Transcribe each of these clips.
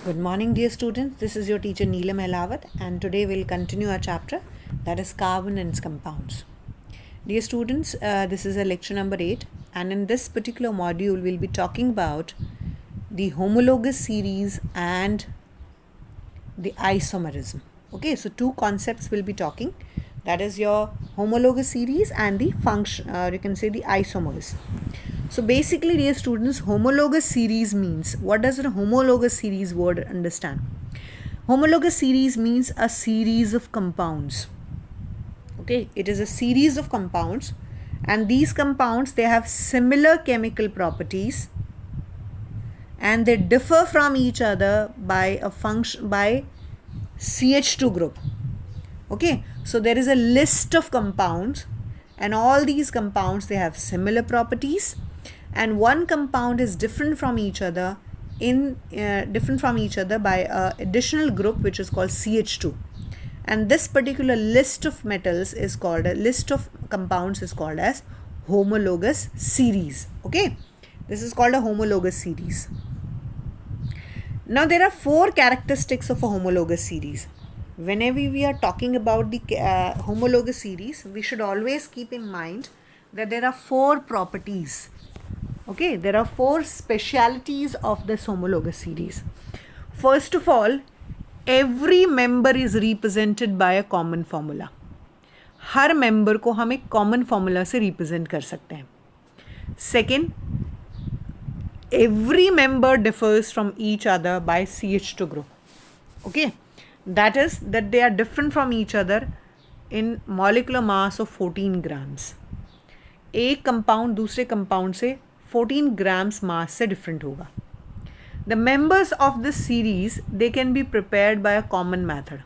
Good morning, dear students. This is your teacher Neelam Helawat, and today we'll continue our chapter that is carbon and its compounds. Dear students, this is a lecture number 8, and in this particular module, we'll be talking about the homologous series and the isomerism. Okay, so two concepts we'll be talking, that is your homologous series and the function, you can say the isomers. So basically, dear students, homologous series means, what does a homologous series word understand? Homologous series means a series of compounds. Okay, it is a series of compounds, and these compounds, they have similar chemical properties and they differ from each other by a function, by CH2 group. Okay, so there is a list of compounds, and all these compounds, they have similar properties, and one compound is different from each other by a additional group which is called CH2. And this particular list of metals is called, a list of compounds is called as homologous series. Okay, this is called a homologous series. Now there are four characteristics of a homologous series. Whenever we are talking about the homologous series, we should always keep in mind that there are four properties. Okay, there are four specialities of this homologous series. First of all, every member is represented by a common formula. Her member को हम एक common formula से represent कर सकते हैं. Second, every member differs from each other by CH2 group. Okay, that is that they are different from each other in molecular mass of 14 grams. एक compound दूसरे compound से 14 grams mass से different होगा. The members of this series, they can be prepared by a common method.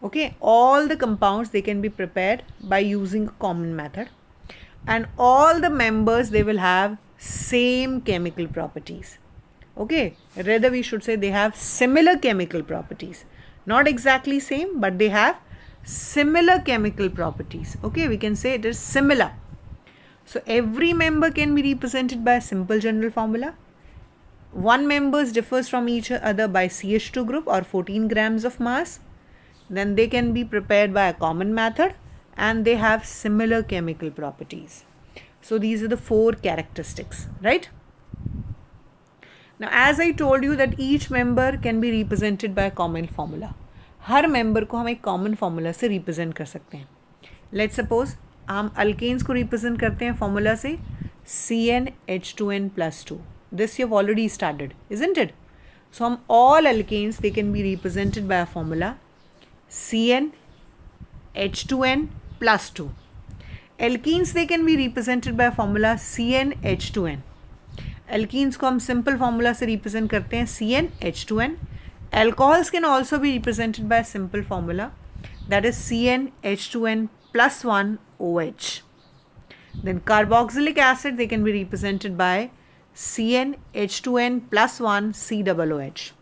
Okay, all the compounds, they can be prepared by using a common method, and all the members, they will have same chemical properties. Okay, rather we should say they have similar chemical properties. Not exactly same, but they have similar chemical properties. Okay, we can say it is similar. So every member can be represented by a simple general formula. One member differs from each other by CH2 group or 14 grams of mass. Then they can be prepared by a common method, and they have similar chemical properties. So these are the four characteristics, right? Now as I told you that each member can be represented by a common formula. Her member को हम एक common formula से represent कर सकते हैं. Let's suppose हम alkanes को represent करते हैं formula से CnH2n plus 2. This you have already studied, isn't it? So हम all alkanes, they can be represented by a formula CnH2n plus 2. Alkenes, they can be represented by a formula CnH2n. Alkenes को हम simple formula से represent करते हैं CnH2n. Alcohols can also be represented by a simple formula, that is CnH2n plus 1 OH. Then carboxylic acid, they can be represented by CnH2n plus 1 COOH.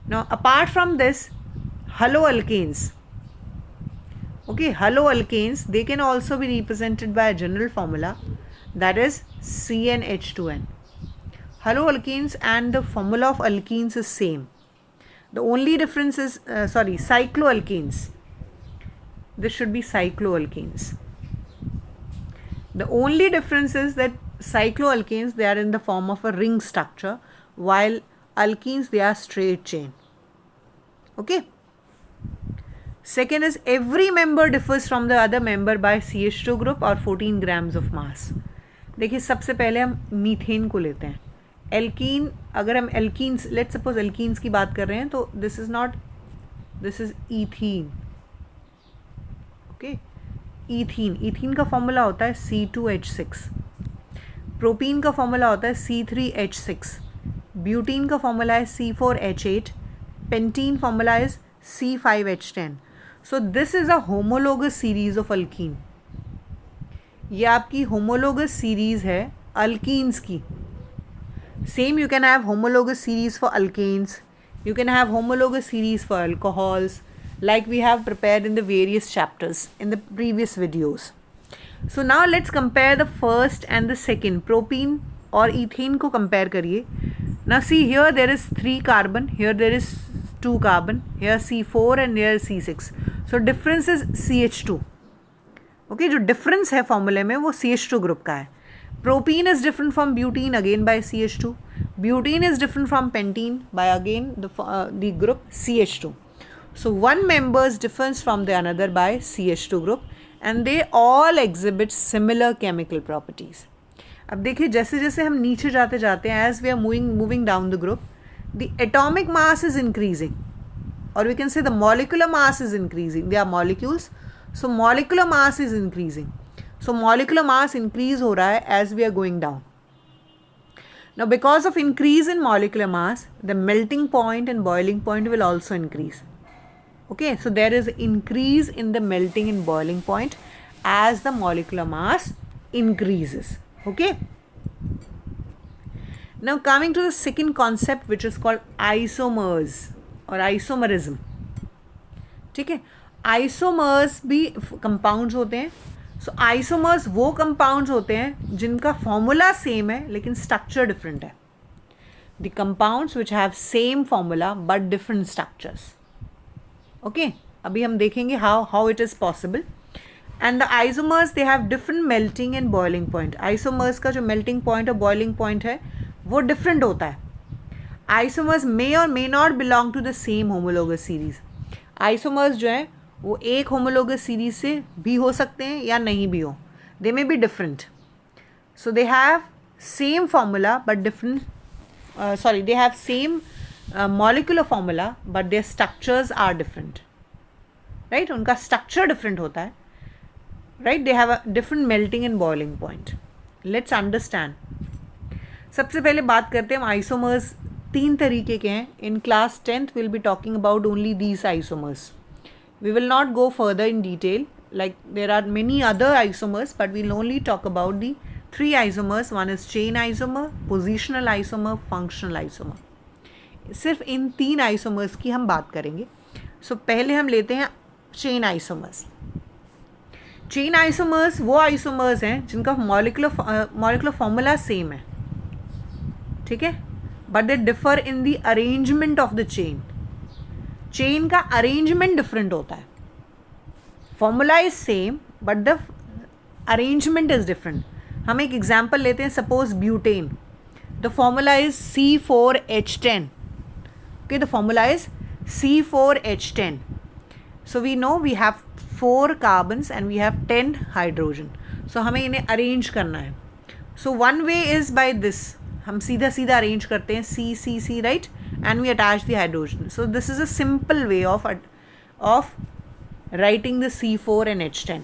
Now apart from this, haloalkanes. Okay, haloalkanes, they can also be represented by a general formula, that is CnH2n. Haloalkanes and the formula of alkenes is same. The only difference is, cycloalkanes. This should be cycloalkanes. The only difference is that cycloalkanes, they are in the form of a ring structure, while alkenes, they are straight chain. Okay. Second is, every member differs from the other member by CH2 group or 14 grams of mass. देखिए सबसे पहले हम methane को लेते हैं. Alkene, अगर हम alkenes, let's suppose alkenes की बात कर रहे हैं, तो this is ethene. Okay, ethene का फॉर्मूला होता है C2H6. प्रोपीन का फॉर्मूला होता है C3H6. ब्यूटीन का फॉर्मूला है C4H8. Pentene formula is C5H10. So this is a homologous series of alkene. ये आपकी होमोलोगस सीरीज है अल्कीन्स की. Same, you can have homologous series for alkanes. You can have homologous series for alcohols, like we have prepared in the various chapters in the previous videos. So now let's compare the first and the second. Propene और ethane को compare करिए. Now see, here there is 3 carbon, here there is 2 carbon, here C4 and here C6. So difference is CH2. Okay, जो difference है formula में वो CH2 group का है. Propene is different from butene again by CH2. Butene is different from pentene by again the group CH2. So one members differs from the another by CH2 group and they all exhibit similar chemical properties. अब देखिए जैसे जैसे हम नीचे जाते जाते हैं, as we are moving down the group, the atomic mass is increasing और we can say the molecular mass is increasing. They are molecules, so molecular mass is increasing. So molecular mass increase हो रहा है as we are going down. Now because of increase in molecular mass, the melting point and boiling point will also increase. Okay, so there is increase in the melting and boiling point as the molecular mass increases. Okay, now coming to the second concept which is called isomers or isomerism. ठीक है, isomers भी compounds होते हैं. So isomers वो compounds होते हैं जिनका formula same है लेकिन structure different है. The compounds which have same formula but different structures. Okay, अभी हम देखेंगे how it is possible. And the isomers they have different melting and boiling point. Isomers का जो melting point और boiling point है वो different होता है. Isomers may or may not belong to the same homologous series. Isomers जो है वो एक homologous series से भी हो सकते हैं या नहीं भी हो. They may be different. So they have same formula but different. They have same molecular formula but their structures are different. Right? उनका structure different होता है. Right? They have a different melting and boiling point. Let's understand. सबसे पहले बात करते हैं हम isomers 3 तरीके के हैं. In class 10th we'll be talking about only these isomers. We will not go further in detail. Like there are many other isomers but we'll only talk about the 3 isomers. One is chain isomer, positional isomer, functional isomer. सिर्फ इन 3 isomers की हम बात करेंगे. So पहले हम लेते हैं chain isomers. Chain isomers वो आइसोमर्स हैं जिनका मॉलिकुलर फॉर्मूला सेम है. ठीक है, but they differ in the arrangement of the chain. Chain का अरेंजमेंट डिफरेंट होता है. Formula is same but the arrangement is different. हम एक एग्जाम्पल लेते हैं. Suppose butane, the formula is C4H10. Okay, the formula is C4H10. So we know we have 4 carbons and we have 10 hydrogen. So हमें इन्हें arrange करना है. So one way is by this. हम सीधा सीधा arrange करते हैं C, right? And we attach the hydrogen. So this is a simple way of writing the C4 and H10.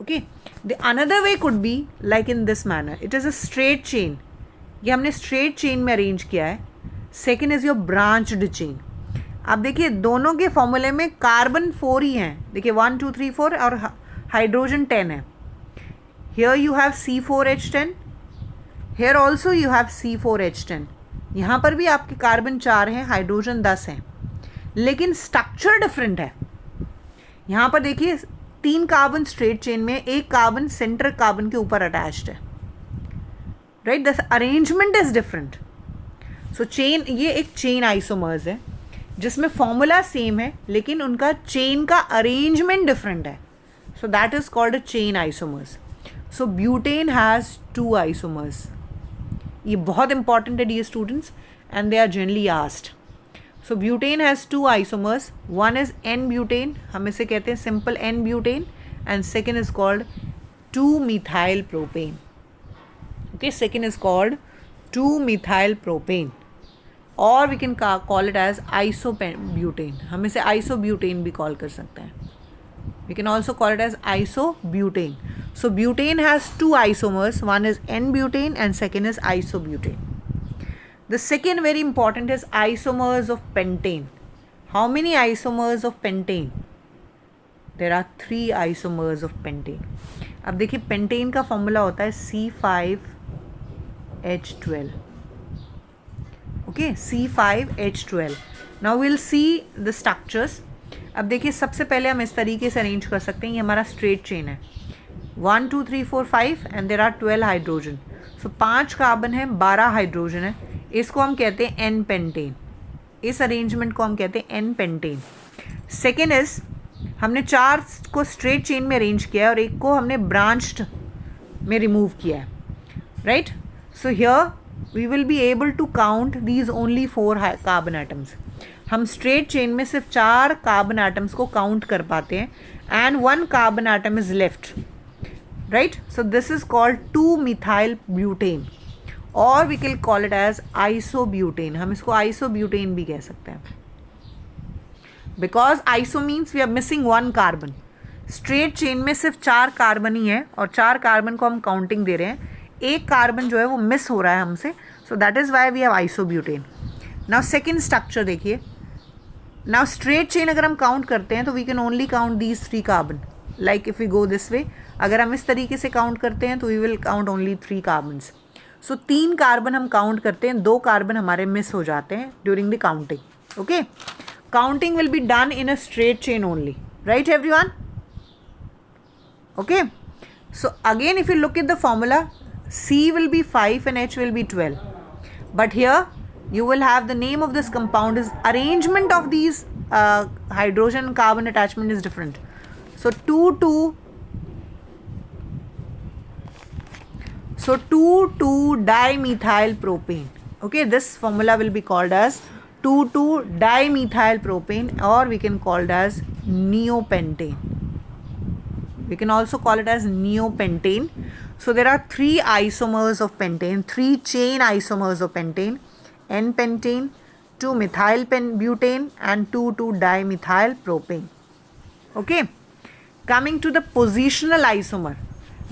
Okay. The another way could be like in this manner. It is a straight chain. ये हमने straight chain में arrange किया है. Second is your branched chain. अब देखिए दोनों के फॉर्मूले में कार्बन 4 ही हैं. देखिए 1 2 3 4 और हाइड्रोजन 10 है. Here you have C4H10, here also you have C4H10. यहाँ पर भी आपके कार्बन 4 हैं, हाइड्रोजन 10 हैं, लेकिन स्ट्रक्चर डिफरेंट है. यहाँ पर देखिए 3 कार्बन स्ट्रेट चेन में, एक कार्बन सेंटर कार्बन के ऊपर अटैच्ड है. Right, the arrangement is different. So chain, ये एक चेन आइसोमर्स है जिसमें फॉर्मूला सेम है लेकिन उनका चेन का अरेंजमेंट डिफरेंट है. So that is called a chain isomers. So butane has 2 isomers. ये बहुत इंपॉर्टेंट है dear students and they are generally asked. So butane has 2 isomers. One is n butane, हम इसे कहते हैं simple n butane, and second is called 2-methyl propane. Okay, second is called 2-methyl propane. और we can call it as isobutane. हम इसे isobutane भी call कर सकते हैं. We can also call it as isobutane. So butane has 2 isomers. One is N-butane and second is isobutane. The second very important is isomers of pentane. How many isomers of pentane? There are 3 isomers of pentane. अब देखिए pentane का formula होता है C5H12. Okay, C5H12. Now we'll see the structures. अब देखिए सबसे पहले हम इस तरीके से अरेंज कर सकते हैं. ये हमारा स्ट्रेट चेन है. 1 2 3 4 5 and there are 12 hydrogen. So 5 carbon है, 12 हाइड्रोजन है. इसको हम कहते हैं एन पेंटेन, इस अरेंजमेंट को हम कहते हैं एन पेंटेन। सेकेंड इज हमने 4 को स्ट्रेट चेन में अरेंज किया है और एक को हमने ब्रांच्ड में रिमूव किया है, right. So here we will be able to count these only 4 carbon atoms. हम स्ट्रेट चेन में सिर्फ 4 कार्बन एटम्स को काउंट कर पाते हैं and 1 carbon atom is left, right. So this is called 2-methyl butane और we can call it as isobutane. हम इसको आइसोब्यूटेन भी कह सकते हैं because iso means we are missing 1 carbon. Straight chain में सिर्फ 4 कार्बन ही है और 4 कार्बन को हम काउंटिंग दे रहे हैं, एक कार्बन जो है वो मिस हो रहा है हमसे, so that is why we have isobutane. Now second structure देखिए, नाउ स्ट्रेट चेन अगर हम काउंट करते हैं तो we can only count these 3 carbon, like if we go this way, अगर हम इस तरीके से काउंट करते हैं तो we will count only 3 carbons. So 3 carbon हम काउंट करते हैं, 2 कार्बन हमारे मिस हो जाते हैं during the counting, okay. Counting will be done in a straight chain only, right everyone, okay. So again if you look at the formula, C will be 5 and H will be 12, but here you will have the name of this compound is arrangement of these hydrogen carbon attachment is different. So 2,2-dimethyl propane, okay. This formula will be called as 2,2-dimethyl propane or we can call it as neopentane. We can also call it as neopentane. So there are 3 isomers of pentane, 3 chain isomers of pentane, N-pentane, 2-methyl butane and 2,2-dimethyl propane. Okay. Coming to the positional isomer.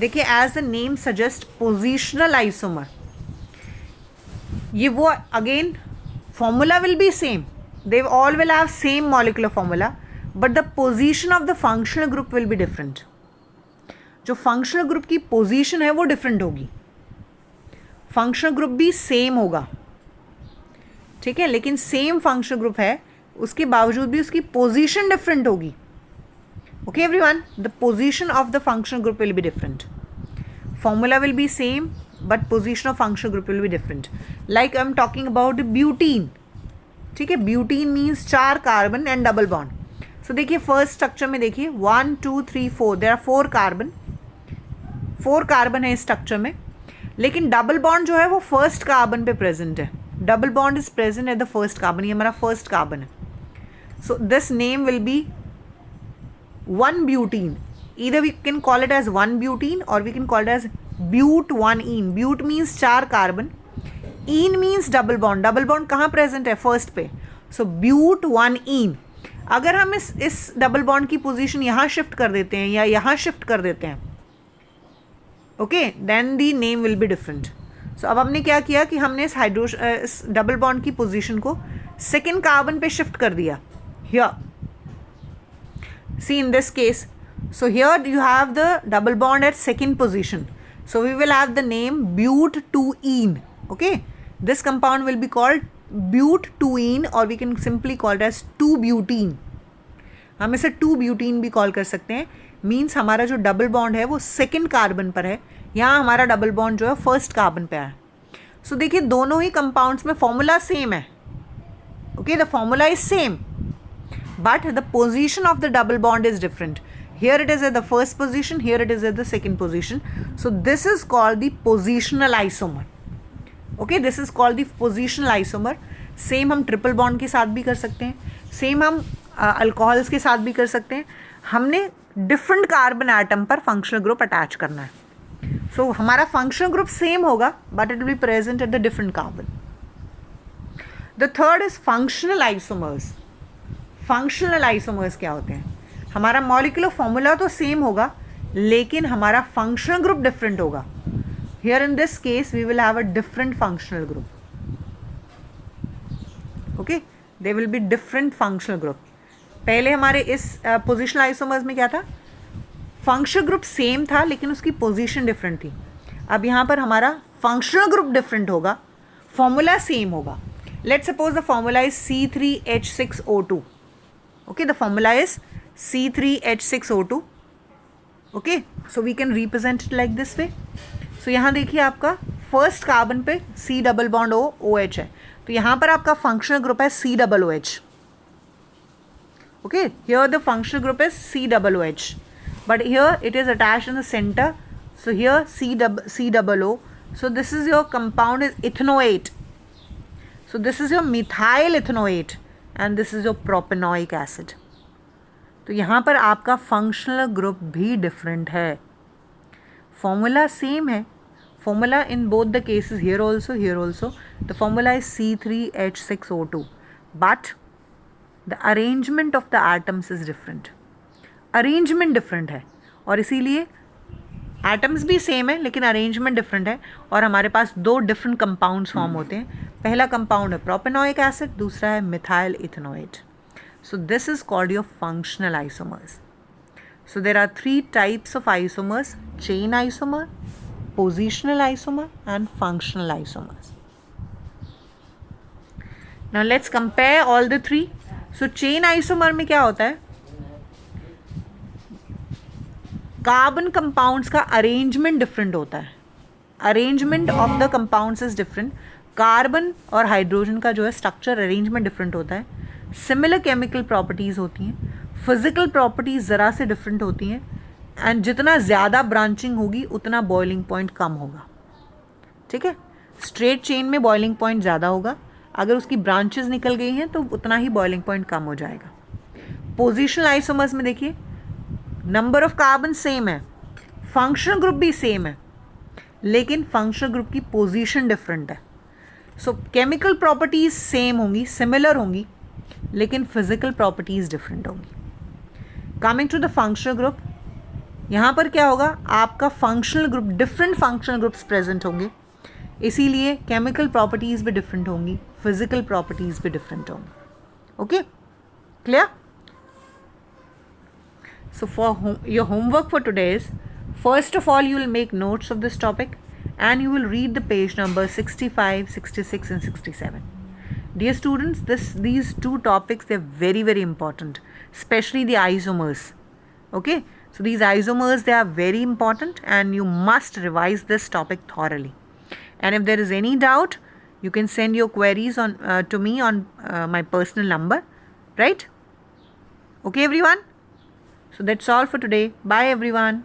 देखिए as the name suggests positional isomer. ये वो again formula will be same. They all will have same molecular formula, but the position of the functional group will be different. जो functional group की position है वो different होगी, functional group भी same होगा, ठीक है, लेकिन सेम फंक्शनल ग्रुप है उसके बावजूद भी उसकी पोजीशन डिफरेंट होगी, okay everyone. The position of the functional group will be different, formula will be same but position of functional group will be different. Like I am talking about butene, ठीक है, butene means 4 carbon and double bond. So देखिए first structure में देखिए 1 2 3 4 there are 4 carbon, 4 carbon है इस structure में, लेकिन double bond जो है वो फर्स्ट कार्बन पे प्रेजेंट है, double bond is present at the first carbon, ये हमारा फर्स्ट कार्बन है। So this name will be 1 butene, either we can call it as 1 butene और we can call it as but 1 ene. But means 4 carbon, ene means double bond, double bond कहाँ present है, first पे, so but 1 ene. अगर हम इस double bond की position यहाँ shift कर देते हैं या यहाँ शिफ्ट कर देते हैं, okay, then the name will be different. So अब हमने क्या किया कि हमने इस डबल बॉन्ड की पोजीशन को सेकेंड कार्बन पे शिफ्ट कर दिया, here see in this case, so here you have the double bond at second position, so we will have the name but 2 ene, okay. This compound will be called ब्यूट 2 ene और we can simply call it as 2 butene. हम इसे 2 butene भी call कर सकते हैं, means हमारा जो double bond है वो सेकेंड कार्बन पर है, यहाँ हमारा डबल बॉन्ड जो है फर्स्ट कार्बन पे है। सो देखिए दोनों ही कंपाउंड्स में फॉर्मूला सेम है, okay, the formula is same but the position of the double bond is different, here it is eight the first position, here it is at the second position, so this is called the positional isomer, okay, this is called the positional isomer. Same हम triple bond के साथ भी कर सकते हैं, same हम alcohols के साथ भी कर सकते हैं, हमने डिफरेंट कार्बन एटम पर फंक्शनल ग्रुप अटैच करना है, सो हमारा फंक्शनल ग्रुप सेम होगा but it will be present at the different carbon. The third is functional isomers. Functional isomers क्या होते हैं, हमारा मॉलिक्यूलर फॉर्मूला तो सेम होगा लेकिन हमारा फंक्शनल ग्रुप डिफरेंट होगा। Here in this case we will have a different functional group, okay, they will be different functional group. पहले हमारे इस पोजिशनल आइसोमर्स में क्या था, फंक्शनल ग्रुप सेम था लेकिन उसकी पोजीशन डिफरेंट थी। अब यहाँ पर हमारा फंक्शनल ग्रुप डिफरेंट होगा, फॉर्मूला सेम होगा। Let's suppose the formula is C3H6O2, okay, the formula is C3H6O2, okay, so we can represent it like this way. So यहाँ देखिए आपका फर्स्ट कार्बन पे C डबल बॉन्ड OH है, तो यहाँ पर आपका फंक्शनल ग्रुप है C double OH. Okay, here the functional group is C double OH, but here it is attached in the center. So here C double O. So this is your compound is ethanoate. So this is your methyl ethanoate and this is your propanoic acid. तो यहाँ पर आपका functional group भी different है. Formula same है. Formula in both the cases, here also the formula is C3H6O2, but the arrangement of the atoms is different. Arrangement different है और इसीलिए एटम्स भी सेम है लेकिन अरेंजमेंट डिफरेंट है और हमारे पास दो डिफरेंट कंपाउंड्स फॉर्म होते हैं. पहला कंपाउंड है प्रोपेनोइक एसिड, दूसरा है methyl ethanoate. So this is called your functional isomers. So there are 3 types of isomers: chain isomer, positional isomer and functional isomers. Now let's compare all the 3. So chain isomer में क्या होता है, carbon compounds का arrangement different होता है. Arrangement of the compounds is different. Carbon और hydrogen का जो है स्ट्रक्चर अरेंजमेंट डिफरेंट होता है. सिमिलर केमिकल प्रॉपर्टीज़ होती हैं, फिजिकल प्रॉपर्टीज़ ज़रा से डिफरेंट होती हैं एंड जितना ज़्यादा ब्रांचिंग होगी उतना बॉइलिंग पॉइंट कम होगा. ठीक है, स्ट्रेट चेन में बॉइलिंग पॉइंट ज़्यादा होगा, अगर उसकी ब्रांचेस निकल गई हैं तो उतना ही बॉइलिंग पॉइंट कम हो जाएगा. पोजिशनल आइसोमर्स में देखिए नंबर ऑफ कार्बन सेम है, फंक्शनल ग्रुप भी सेम है, लेकिन फंक्शनल ग्रुप की पोजीशन डिफरेंट है. सो केमिकल प्रॉपर्टीज़ सेम होंगी, सिमिलर होंगी, लेकिन फिजिकल प्रॉपर्टीज़ डिफरेंट होंगी. Coming to the functional group, यहाँ पर क्या होगा, आपका functional group, different functional groups present होंगे, इसीलिए केमिकल प्रॉपर्टीज़ भी डिफरेंट होंगी, फिजिकल प्रॉपर्टीज़ भी डिफरेंट होंगी. Okay, clear? So for your homework for today is, first of all you will make notes of this topic and you will read the page number 65, 66 and 67. Dear students, these two topics, they're very, very important, especially the isomers. Okay, so these isomers, they are very important and you must revise this topic thoroughly. And if there is any doubt, you can send your queries on to me on my personal number, right? Okay everyone? So that's all for today. Bye everyone.